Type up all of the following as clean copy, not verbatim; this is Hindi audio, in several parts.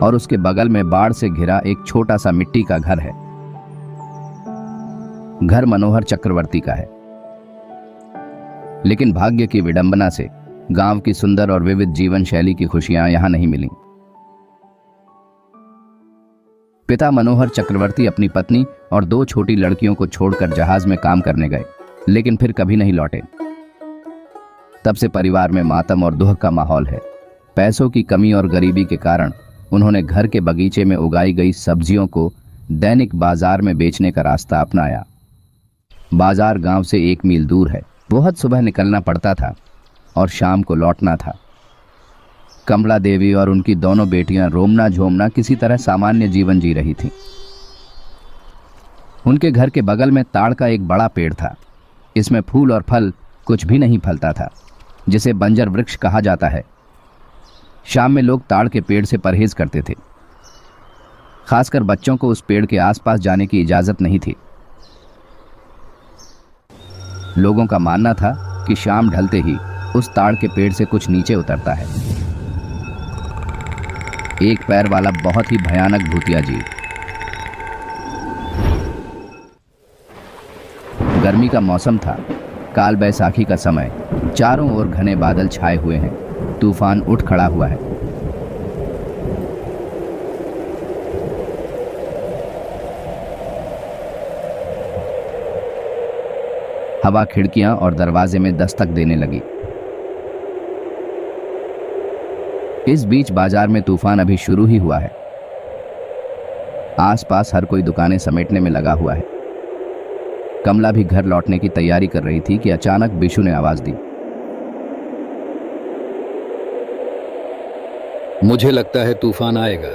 और उसके बगल में बाढ़ से घिरा एक छोटा सा मिट्टी का घर है। घर मनोहर चक्रवर्ती का है, लेकिन भाग्य की विडंबना से गांव की सुंदर और विविध जीवन शैली की खुशियां यहां नहीं मिलीं। पिता मनोहर चक्रवर्ती अपनी पत्नी और 2 छोटी लड़कियों को छोड़कर जहाज में काम करने गए, लेकिन फिर कभी नहीं लौटे। तब से परिवार में मातम और दुख का माहौल है। पैसों की कमी और गरीबी के कारण उन्होंने घर के बगीचे में उगाई गई सब्जियों को दैनिक बाजार में बेचने का रास्ता अपनाया। बाजार गांव से 1 मील दूर है। बहुत सुबह निकलना पड़ता था और शाम को लौटना था। कमला देवी और उनकी दोनों बेटियां रोमना झोमना किसी तरह सामान्य जीवन जी रही थीं। उनके घर के बगल में ताड़ का एक बड़ा पेड़ था। इसमें फूल और फल कुछ भी नहीं फलता था, जिसे बंजर वृक्ष कहा जाता है। शाम में लोग ताड़ के पेड़ से परहेज करते थे। खासकर बच्चों को उस पेड़ के आसपास जाने की इजाजत नहीं थी। लोगों का मानना था कि शाम ढलते ही उस ताड़ के पेड़ से कुछ नीचे उतरता है। एक पैर वाला बहुत ही भयानक भूतिया जीव। गर्मी का मौसम था, काल बैसाखी का समय। चारों ओर घने बादल छाए हुए हैं। तूफान उठ खड़ा हुआ है। हवा खिड़कियां और दरवाजे में दस्तक देने लगी। इस बीच बाजार में तूफान अभी शुरू ही हुआ है। आसपास हर कोई दुकानें समेटने में लगा हुआ है। कमला भी घर लौटने की तैयारी कर रही थी कि अचानक बिशु ने आवाज दी। मुझे लगता है तूफान आएगा,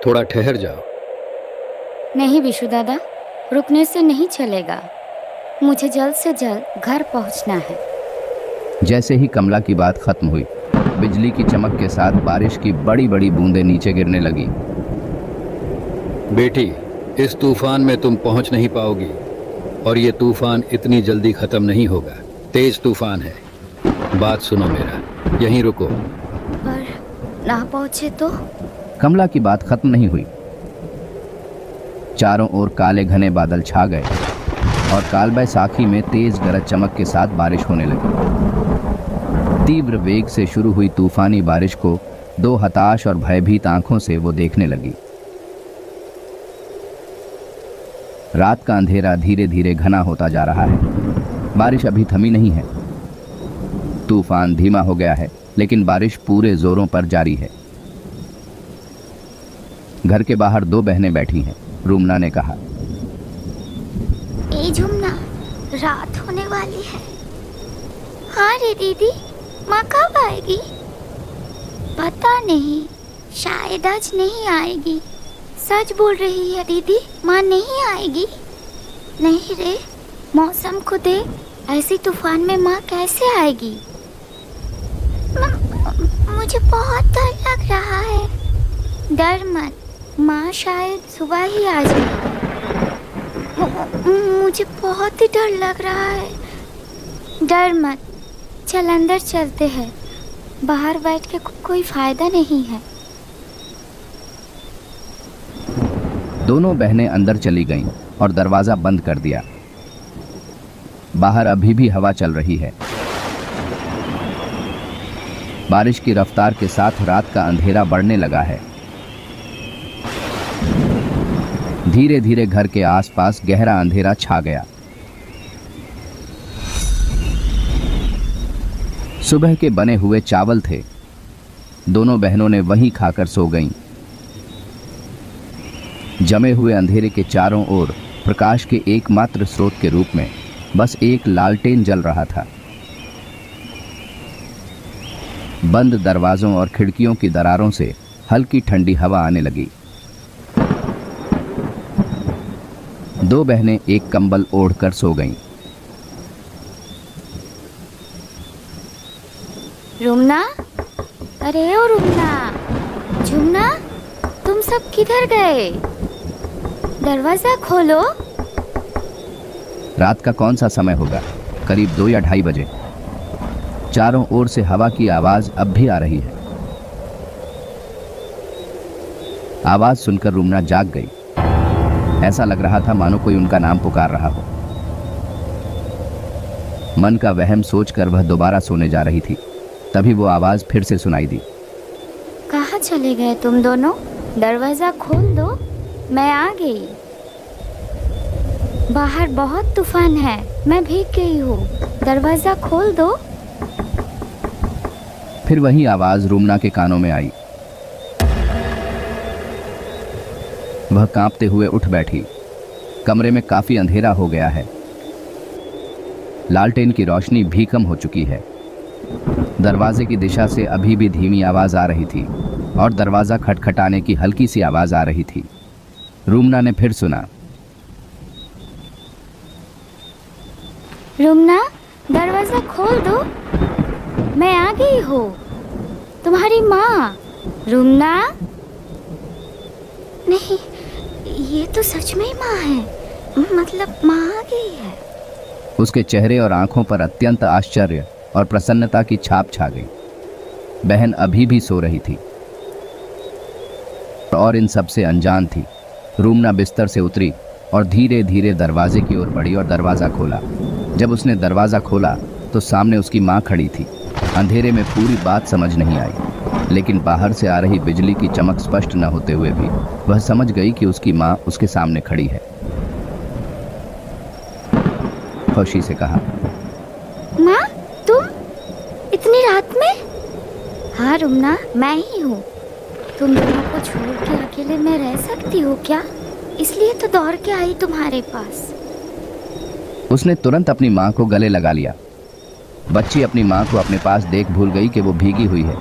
थोड़ा ठहर जाओ। नहीं बिशु दादा, रुकने से नहीं चलेगा। मुझे जल्द से जल्द घर पहुंचना है। जैसे ही कमला की बात खत्म हुई, बिजली की चमक के साथ बारिश की बड़ी बड़ी बूंदें नीचे गिरने लगी। बेटी, इस तूफान में तुम पहुंच नहीं पाओगी और ये तूफान इतनी जल्दी खत्म नहीं होगा। तेज तूफान है। बात सुनो मेरा, यहीं रुको। पर ना पहुंचे तो? कमला की बात खत्म नहीं हुई। चारों ओर काले घने बादल छा गए और काल बैसाखी में तेज गरज चमक के साथ बारिश होने लगी। तीव्र वेग से शुरू हुई तूफानी बारिश को 2 हताश और भयभीत आंखों से वो देखने लगी। रात का अंधेरा धीरे धीरे घना होता जा रहा है। बारिश अभी थमी नहीं है। तूफान धीमा हो गया है, लेकिन बारिश पूरे जोरों पर जारी है। घर के बाहर 2 बहनें बैठी हैं। रूमना ने कहा, ए झुमना, रात होने वाली है। हाँ रे दीदी, माँ कब आएगी? पता नहीं, शायद आज नहीं आएगी। सच बोल रही है दीदी, माँ नहीं आएगी। नहीं रे, मौसम को देख, ऐसी तूफान में माँ कैसे आएगी? मुझे बहुत डर लग रहा है। डर मत, माँ शायद सुबह ही आ जाए। मुझे बहुत ही डर लग रहा है। डर मत, चल अंदर चलते हैं। बाहर बैठ के कोई फायदा नहीं है। दोनों बहनें अंदर चली गईं और दरवाजा बंद कर दिया। बाहर अभी भी हवा चल रही है। बारिश की रफ्तार के साथ रात का अंधेरा बढ़ने लगा है। धीरे धीरे घर के आसपास गहरा अंधेरा छा गया। सुबह के बने हुए चावल थे। दोनों बहनों ने वहीं खाकर सो गईं। जमे हुए अंधेरे के चारों ओर प्रकाश के एकमात्र स्रोत के रूप में बस एक लालटेन जल रहा था। बंद दरवाजों और खिड़कियों की दरारों से हल्की ठंडी हवा आने लगी। 2 बहनें एक कंबल ओढ़कर सो गईं। रुमना, अरे ओ रुमना, झुमना, तुम सब किधर गए? दरवाजा खोलो। रात का कौन सा समय होगा? करीब 2 या 2:30 बजे। चारों ओर से हवा की आवाज अब भी आ रही है। आवाज सुनकर रुमना जाग गई। ऐसा लग रहा था मानो कोई उनका नाम पुकार रहा हो। मन का वहम सोचकर वह दोबारा सोने जा रही थी, तभी वो आवाज फिर से सुनाई दी। कहाँ चले गए तुम दोनों? दरवाजा खोल दो, मैं आ गई। बाहर बहुत तूफान है, मैं भीग गई हूँ, दरवाजा खोल दो। फिर वही आवाज रुमना के कानों में आई। वह कांपते हुए उठ बैठी। कमरे में काफी अंधेरा हो गया है। लालटेन की रोशनी भी कम हो चुकी है। दरवाजे की दिशा से अभी भी धीमी आवाज आ रही थी और दरवाजा खटखटाने की हल्की सी आवाज आ रही थी। रुमना ने फिर सुना, रुमना, दरवाजा खोल दो, मैं आ गई हूँ, तुम्हारी माँ। रुमना, नहीं, ये तो सच में ही माँ है, मतलब माँ आ गई है। उसके चेहरे और आंखों पर अत्यंत आश्चर्य और प्रसन्नता की छाप छा गई। बहन अभी भी सो रही थी और इन सब से अनजान थी। रुमना बिस्तर से उतरी और धीरे धीरे दरवाजे की ओर बढ़ी और दरवाज़ा खोला। जब उसने दरवाज़ा खोला तो सामने उसकी माँ खड़ी थी। अंधेरे में पूरी बात समझ नहीं आई, लेकिन बाहर से आ रही बिजली की चमक स्पष्ट न होते हुए भी वह समझ गई कि उसकी माँ उसके सामने खड़ी है। खुशी से कहा, माँ, तुम इतनी रात में? हाँ रुमना, मैं ही हूँ। तुम दोनों को छोड़ के अकेले में रह सकती हो क्या? इसलिए तो दौड़ के आई तुम्हारे पास। उसने तुरंत अपनी माँ को गले लगा लिया। बच्ची अपनी माँ को अपने पास देख भूल गई कि वो भीगी हुई है।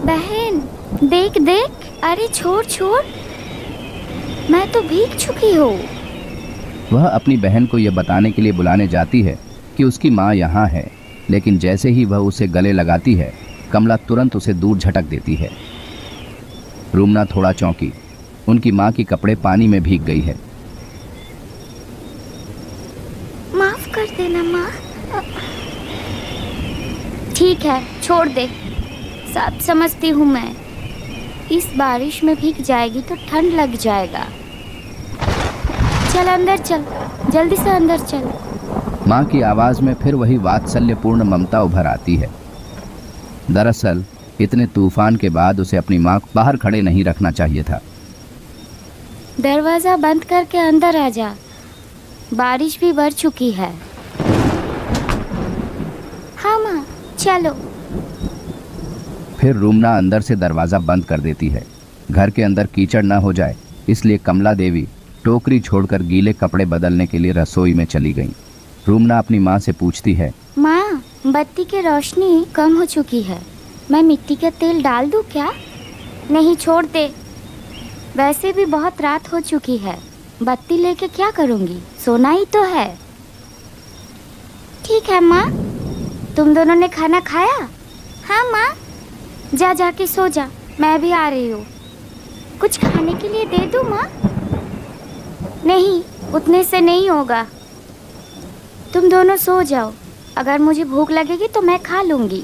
बहन, देख देख, अरे छोड़ छोड़, मैं तो भीग चुकी हूँ। वह अपनी बहन को यह बताने के लिए बुलाने जाती है कि उसकी माँ यहाँ है, लेकिन जैसे ही वह उसे गले लगाती है, कमला तुरंत उसे दूर झटक देती है। रुमना थोड़ा चौंकी। उनकी माँ की कपड़े पानी में भीग गई है। माफ कर देना माँ। ठीक है, छोड़ दे, सब समझती हूँ मैं। इस बारिश में भीग जाएगी तो ठंड लग जाएगा। चल अंदर चल, जल्दी से अंदर चल। माँ की आवाज में फिर वही वात्सल्यपूर्ण ममता उभर आती है। दरअसल इतने तूफान के बाद उसे अपनी माँ को बाहर खड़े नहीं रखना चाहिए था। दरवाजा बंद करके अंदर आ जा, बारिश भी बढ़ चुकी है। हाँ माँ, चलो। फिर रुमना अंदर से दरवाजा बंद कर देती है। घर के अंदर कीचड़ न हो जाए, इसलिए कमला देवी टोकरी छोड़कर गीले कपड़े बदलने के लिए रसोई में चली गईं। रुमना अपनी माँ से पूछती है, माँ, बत्ती की रोशनी कम हो चुकी है, मैं मिट्टी का तेल डाल दूँ क्या? नहीं, छोड़ दे, वैसे भी बहुत रात हो चुकी है, बत्ती लेके क्या करूँगी, सोना ही तो है। ठीक है माँ। तुम दोनों ने खाना खाया? हाँ माँ। जा जाके सो जा, मैं भी आ रही हूँ। कुछ खाने के लिए दे दूँ माँ? नहीं, उतने से नहीं होगा, तुम दोनों सो जाओ, अगर मुझे भूख लगेगी तो मैं खा लूँगी।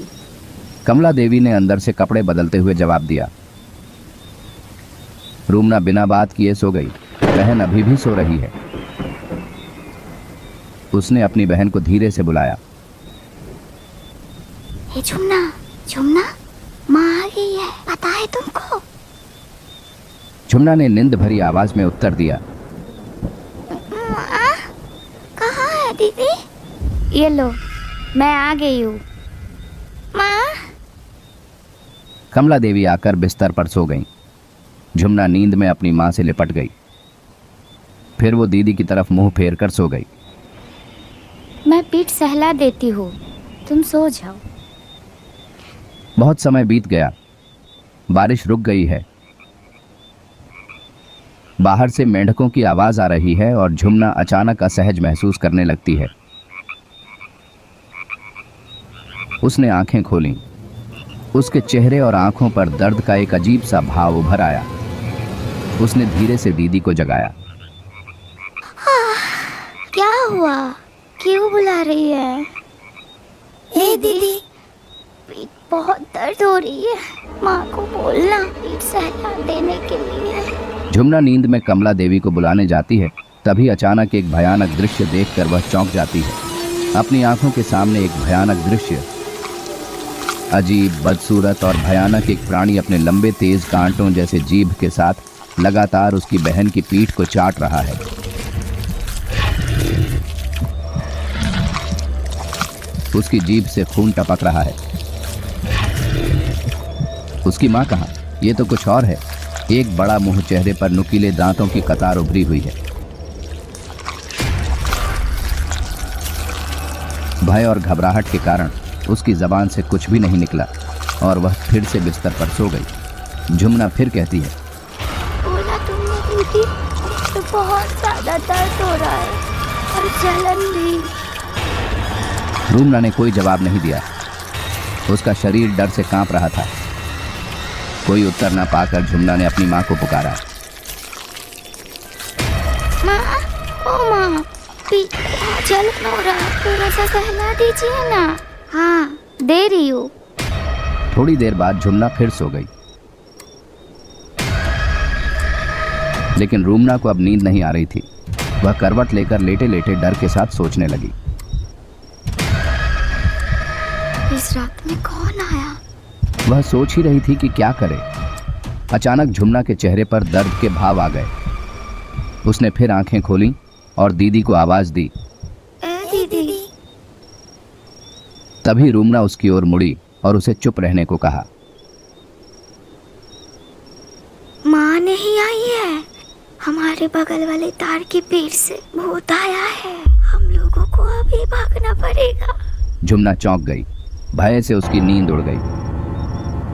कमला देवी ने अंदर से कपड़े बदलते हुए जवाब दिया। रुमना बिना बात किए सो गई। बहन अभी भी सो रही है। उसने अपनी बहन को धीरे से बुलाया, हे झुमना, झुमना, माँ आ गई है, पता है तुमको? झुमना ने नींद भरी आवाज में उत्तर दिया, माँ, कहाँ है दीदी? ये लो, मैं आ गई हूँ। माँ। कमला देवी आकर बिस्तर पर सो गईं। झुमना नींद में अपनी माँ से लिपट गई। फिर वो दीदी की तरफ मुंह फेर कर सो गई। मैं पीठ सहला देती हूँ, तुम सो जाओ। बहुत समय बीत गया। बारिश रुक गई है। बाहर से मेंढकों की आवाज आ रही है और झुमना अचानक असहज महसूस करने लगती है। उसने आंखें खोलीं। उसके चेहरे और आंखों पर दर्द का एक अजीब सा भाव उभर आया। उसने धीरे से दीदी को जगाया। क्या हुआ? क्यों बुला रही है? हे दीदी, बहुत दर्द हो रही है। माँ को बोलना पीठ सहला देने के लिए। झुमना नींद में कमला देवी को बुलाने जाती है, तभी अचानक एक भयानक दृश्य देखकर वह चौंक जाती है। अपनी आंखों के सामने एक भयानक दृश्य, अजीब, बदसूरत और भयानक एक प्राणी अपने लंबे तेज कांटों जैसे जीभ के साथ लगातार उसकी बहन की पीठ को चाट रहा है। उसकी जीभ से खून टपक रहा है। उसकी माँ कहाँ? ये तो कुछ और है। एक बड़ा मुंह, चेहरे पर नुकीले दांतों की कतार उभरी हुई है। भय और घबराहट के कारण उसकी जबान से कुछ भी नहीं निकला और वह फिर से बिस्तर पर सो गई। झुमना फिर कहती है, बोला तुमने दीदी, तो बहुत ज्यादा दर्द हो रहा है और जलन भी। रूमना ने कोई जवाब नहीं दिया। उसका शरीर डर से कांप रहा था। कोई उत्तर न पाकर झुमना ने अपनी माँ को पुकारा। माँ, ओ माँ, पीठ में बहुत जलन हो रहा है, थोड़ा सा सहला दीजिए ना। हाँ, दे रही हूँ। थोड़ी देर बाद झुमना फिर सो गई, लेकिन रूमना को अब नींद नहीं आ रही थी। वह करवट लेकर लेटे लेटे डर के साथ सोचने लगी। इस रात में कौन आया? वह सोच ही रही थी कि क्या करे। अचानक झुमना के चेहरे पर दर्द के भाव आ गए। उसने फिर आंखें खोली और दीदी को आवाज दी। दीदी। तभी रूमना उसकी ओर मुड़ी और उसे चुप रहने को कहा। माँ नहीं आई है। हमारे बगल वाले तार के पेड़ से भूत आया है। हम लोगों को अभी भागना पड़ेगा। झुमना चौंक गई। भय से उसकी नींद उड़ गई।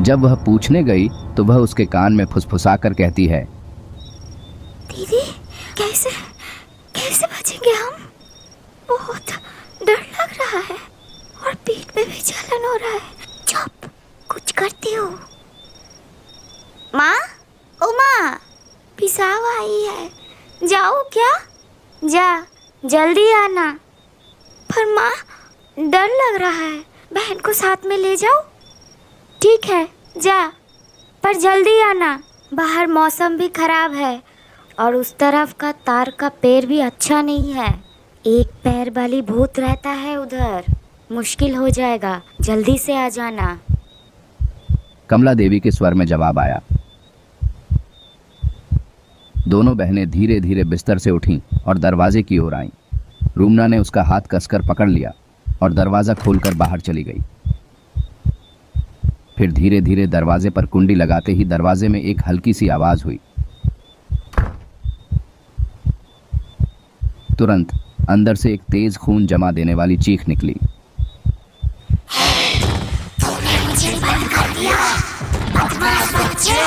जब वह पूछने गई तो वह उसके कान में फुसफुसाकर कहती है, दीदी, कैसे कैसे बचेंगे हम? बहुत डर लग रहा है और पीठ में भी जलन हो रहा है। चुप, कुछ करती हूँ। माँ, ओ माँ, पिसाव आई है। जाओ क्या? जा, जल्दी आना। पर माँ, डर लग रहा है। बहन को साथ में ले जाओ। ठीक है, जा, पर जल्दी आना। बाहर मौसम भी खराब है और उस तरफ का तार का पेड़ भी अच्छा नहीं है। एक पैर वाली भूत रहता है उधर। मुश्किल हो जाएगा, जल्दी से आ जाना। कमला देवी के स्वर में जवाब आया। दोनों बहनें धीरे धीरे बिस्तर से उठीं और दरवाजे की ओर आईं। रूमना ने उसका हाथ कसकर पकड़ लिया और दरवाजा खोलकर बाहर चली गई। फिर धीरे धीरे दरवाजे पर कुंडी लगाते ही दरवाजे में एक हल्की सी आवाज हुई। तुरंत अंदर से एक तेज खून जमा देने वाली चीख निकली। तूने मुझे बंद कर दिया, बदमाश बच्चे।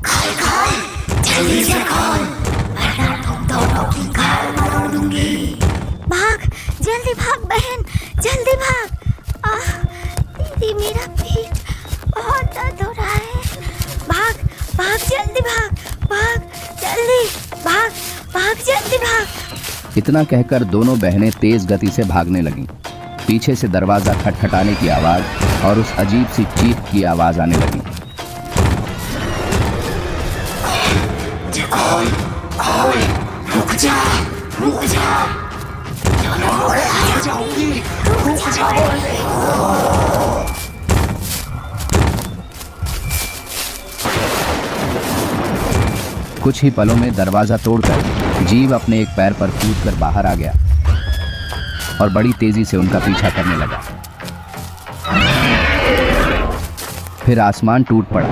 खोल खोल, जल्दी से खोल, वरना तुम दोनों की गाल मरोड़ दूंगी। भाग, जल्दी भाग बहन, जल्दी भाग। दीदी, मेरा पीठ बहुत दर्द हो रहा है। भाग भाग, जल्दी भाग, भाग जल्दी, भाग भाग, जल्दी भाग। इतना कहकर दोनों बहनें तेज गति से भागने लगीं। पीछे से दरवाजा खटखटाने की आवाज और उस अजीब सी चीख की आवाज आने लगी। रुक जा, रुक जा। कुछ ही पलों में दरवाजा तोड़कर जीव अपने एक पैर पर कूदकर बाहर आ गया और बड़ी तेजी से उनका पीछा करने लगा। फिर आसमान टूट पड़ा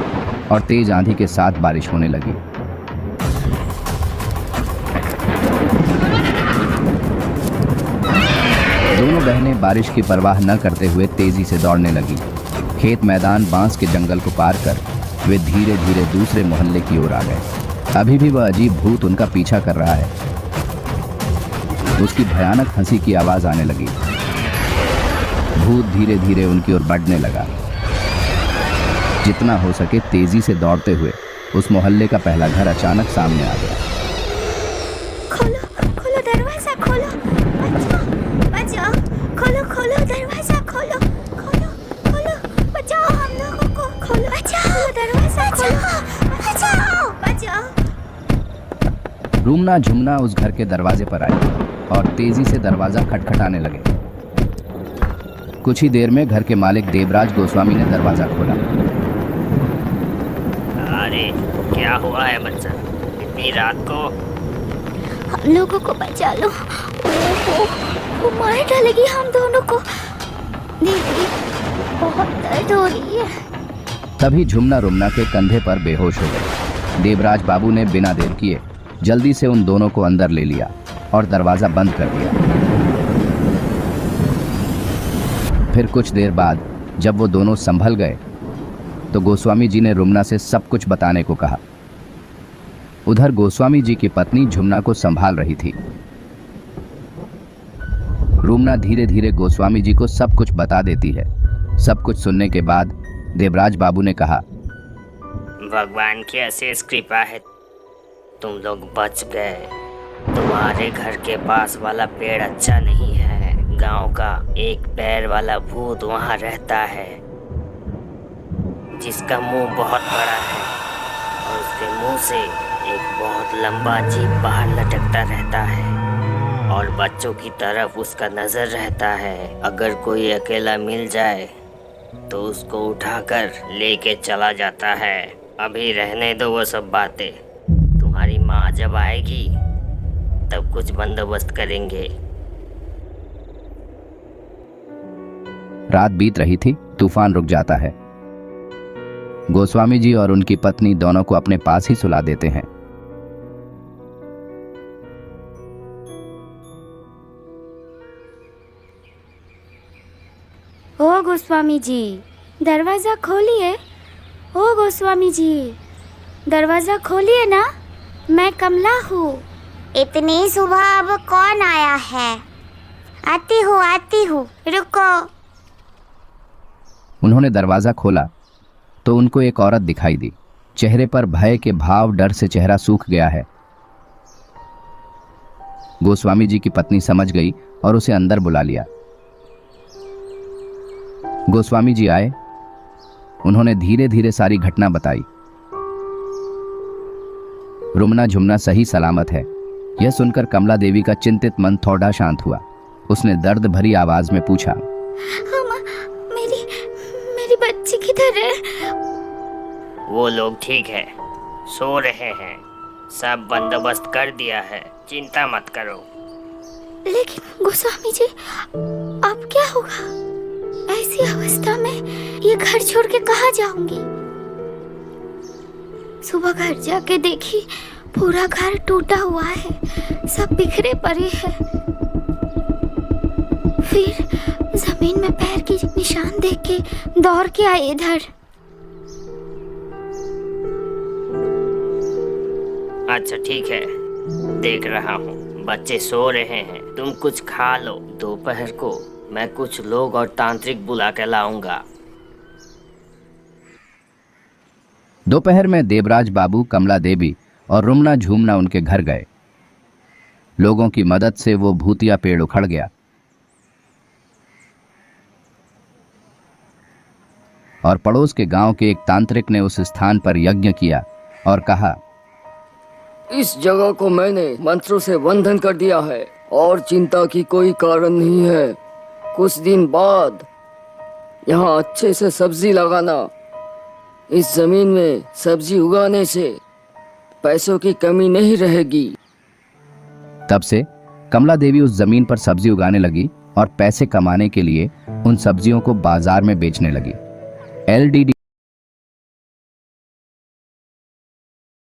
और तेज आंधी के साथ बारिश होने लगी। दोनों बहनें बारिश की परवाह न करते हुए तेजी से दौड़ने लगी। खेत, मैदान, बांस के जंगल को पार कर वे धीरे धीरे दूसरे मोहल्ले की ओर आ गए। अभी भी वह अजीब भूत उनका पीछा कर रहा है। उसकी भयानक हंसी की आवाज आने लगी। भूत धीरे धीरे उनकी ओर बढ़ने लगा। जितना हो सके तेजी से दौड़ते हुए उस मोहल्ले का पहला घर अचानक सामने आ गया। खोलो खोलो दरवाजा, खोलो, बचाओ बचाओ, खोलो खोलो दरवाजा, खोलो खोलो खोलो, बचाओ हम लोगों को, खोलो, बचाओ, दरवाजा खोलो, बचाओ, बचाओ। रूमना झुमना उस घर के दरवाजे पर आई और तेजी से दरवाजा खटखटाने लगे। कुछ ही देर में घर के मालिक देवराज गोस्वामी ने दरवाजा खोला। अरे क्या हुआ है बच्चा, इतनी रात को? हम लोगों को बचा लो, वो मार डालेगी हम दोनों को। दीदी बहुत दर्द हो रही है। तभी झुमना रुमना के कंधे पर बेहोश हो गए। देवराज बाबू ने बिना देर किए जल्दी से उन दोनों को अंदर ले लिया और दरवाजा बंद कर दिया। फिर कुछ देर बाद जब वो दोनों संभल गए तो गोस्वामी जी ने रुमना से सब कुछ बताने को कहा। उधर गोस्वामी जी की पत्नी झुमना को संभाल रही थी। रुमना धीरे धीरे गोस्वामी जी को सब कुछ बता देती है। सब कुछ सुनने के बाद देवराज बाबू ने कहा, भगवान की अशेष कृपा है, तुम लोग बच गए। तुम्हारे घर के पास वाला पेड़ अच्छा नहीं है। गांव का एक पैर वाला भूत वहां रहता है, जिसका मुंह बहुत बड़ा है और उसके मुंह से एक बहुत लंबा जीभ बाहर लटकता रहता है और बच्चों की तरफ उसका नजर रहता है। अगर कोई अकेला मिल जाए तो उसको उठाकर लेके चला जाता है। अभी रहने दो वो सब बातें, तुम्हारी माँ जब आएगी तब कुछ बंदोबस्त करेंगे। रात बीत रही थी, तूफान रुक जाता है। गोस्वामी जी और उनकी पत्नी दोनों को अपने पास ही सुला देते हैं। ओ गोस्वामी जी, दरवाजा खोलिए। ओ गोस्वामी जी, दरवाजा खोलिए ना, मैं कमला हूँ। इतनी सुबह अब कौन आया है? आती हूँ, रुको। उन्होंने दरवाजा खोला तो उनको एक औरत दिखाई दी। चेहरे पर भय के भाव, डर से चेहरा सूख गया है। गोस्वामी जी की पत्नी समझ गई और उसे अंदर बुला लिया। गोस्वामी जी आए। उन्होंने धीरे धीरे सारी घटना बताई। रुमना झुमना सही सलामत है, यह सुनकर कमला देवी का चिंतित मन थोड़ा शांत हुआ। उसने दर्द भरी आवाज में पूछा, मेरी बच्ची किधर है? वो लोग ठीक है, सो रहे हैं। सब बंदोबस्त कर दिया है, चिंता मत करो। लेकिन गोस्वामी जी, अब क्या होगा? ऐसी अवस्था में ये घर छोड़ के कहाँ जाऊंगी? सुबह घर जाके देखी, पूरा घर टूटा हुआ है, सब बिखरे पड़े हैं। फिर जमीन में पैर की निशान देख के दौड़ के आए इधर। अच्छा ठीक है, देख रहा हूँ बच्चे सो रहे हैं, तुम कुछ खा लो। दोपहर को मैं कुछ लोग और तांत्रिक बुला के लाऊंगा। दोपहर में देवराज बाबू, कमला देवी और रुमना झूमना उनके घर गए। लोगों की मदद से वो भूतिया पेड़ उखड़ गया और पड़ोस के गांव के एक तांत्रिक ने उस स्थान पर यज्ञ किया और कहा, इस जगह को मैंने मंत्रों से बंधन कर दिया है और चिंता की कोई कारण नहीं है। कुछ दिन बाद यहाँ अच्छे से सब्जी लगाना। इस जमीन में सब्जी उगाने से पैसों की कमी नहीं रहेगी। तब से कमला देवी उस जमीन पर सब्जी उगाने लगी और पैसे कमाने के लिए उन सब्जियों को बाजार में बेचने लगी। LDD